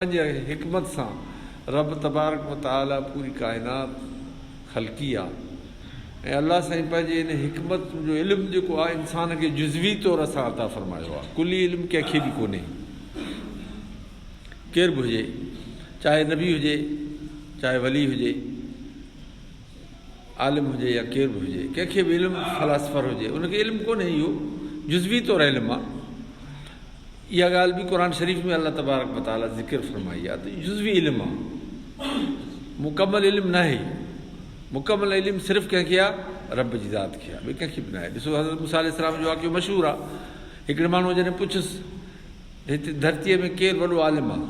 हिकमत सां रब तबारक व तआला पूरी काइनात ख़लक़ी आहे ऐं अलाह साईं पंहिंजे इन हिकमत जो इल्मु जेको आहे इंसान खे जुज़वी तौर सां अता फ़रमायो आहे। कुली इल्मु कंहिंखे बि कोन्हे, केरु बि हुजे, चाहे नबी हुजे, चाहे वली हुजे, आलिम हुजे या केरु बि हुजे, कंहिंखे बि इल्मु फ़लासफ़र हुजे, उनखे इल्मु कोन्हे, इहो जुज़वी तौर इल्मु आहे। इहा ॻाल्हि बि क़ुर शरीफ़ में अलाह तबारक व तआला ज़िक्र फ़रमाई आहे त जुज़वी इल्मु आहे, मुकमल इल्मु न आहे। मुकमल इल्मु सिर्फ़ु कंहिंखे आहे, रब जी ज़ात खे आहे, ॿिए कंहिंखे बि न आहे। ॾिसो हज़रत मूसा अलैहिस्सलाम जो वाक़ियो मशहूरु आहे। हिकिड़े माण्हू जॾहिं पुछियुसि हिते धरतीअ में केरु वॾो आलिम आहे,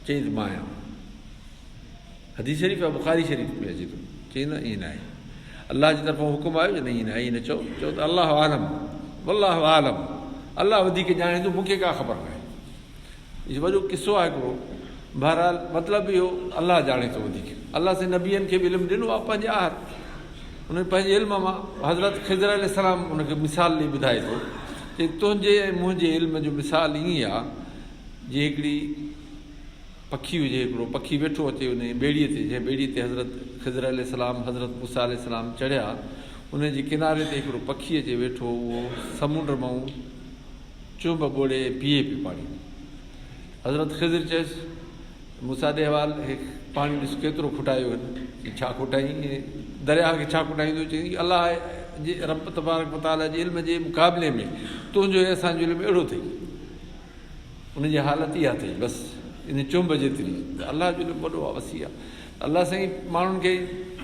चई त मां आहियां। हदीस शरीफ़ आहे, बुख़ारी शरीफ़ में अचे थो, चई न ईअं न आहे, अलाह जी तरफ़ां हुकुम आयो न ईअं न आहे, ईअं न चओ, चओ त अलाह आलम, वल्लाहु आलम, अलाह वधीक ॼाणे थो, मूंखे का ख़बर न आहे। इहो वॾो किसो आहे हिकिड़ो। बहरहाल मतिलबु इहो अलाह ॼाणे थो वधीक। अलाह से नबियनि खे बि इल्मु ॾिनो आहे पंहिंजे आहर, उन पंहिंजे इल्म मां हज़रत ख़िज़र अलैहिस्सलाम उनखे मिसाल ॾेई ॿुधाए थो कि तुंहिंजे ऐं मुंहिंजे इल्म जो मिसाल ईअं आहे जीअं हिकिड़ी पखी हुजे, हिकिड़ो पखी वेठो अचे उन ॿेड़ीअ ते, जंहिं ॿेड़ीअ ते हज़रत ख़िज़र अलैहिस्सलाम हज़रत मूसा अलैहिस्सलाम चढ़िया, उनजे किनारे ते हिकिड़ो पखी अचे वेठो, उहो समुंड मां चुंब ॿोड़े पीए पियो पाणी। हज़रत ख़िज़र चयसि मूसा ॾे हवाल, हे पाणी ॾिस केतिरो खुटायो आहिनि, छा खुटाई, दरिया खे छा खुटाईंदो? चई अलाह जे रब तबारक व तआला जे इल्म जे मुक़ाबले में तुंहिंजो ऐं असांजो इल्मु अहिड़ो अथई, उनजी हालत इहा अथई, बसि इन चुंब जेतिरी। त अलाह जो इल्मु वॾो आहे, वसी आहे। अलाह साईं माण्हुनि खे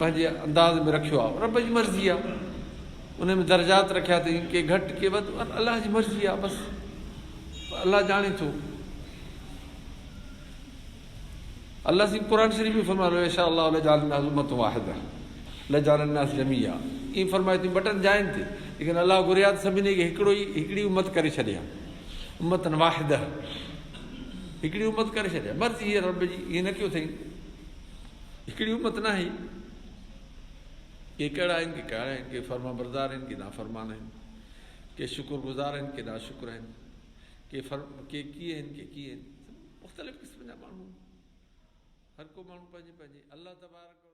पंहिंजे अंदाज़ में रखियो आहे, रब जी मर्ज़ी आहे, उन में दर्जात रखिया अथई, के घटि के वधि, अलाह जी मर्ज़ी आहे, बसि अलाह ॼाणे थो। अलाह साईं क़ुर शरीफ़ में फरमायो इंशाअल्लाह लजअलनास उम्मतन वाहिदा लजअलनास जमीआ, ईअं फरमायो थी बटन जाइनि ते, लेकिन अलाह घुरिया त सभिनी खे हिकिड़ी उम्मत करे छॾिया, उम्मतन वाहिदा, हिकिड़ी उम्मत करे छॾिया। मर्ज़ी हीअ रब जी, ईअं न कयो अथई, हिकिड़ी उम्मत न आहे। के कहिड़ा आहिनि, के कहिड़ा आहिनि, के फर्मा बरदार आहिनि, के नाफ़रमान आहिनि, के शुक्रगुज़ार आहिनि, के नाशुक्र आहिनि, के कीअं आहिनि, के कीअं आहिनि, मुख़्तलिफ़ क़िस्म जा माण्हू, हर को माण्हू पंहिंजे पंहिंजे अलाह तबारक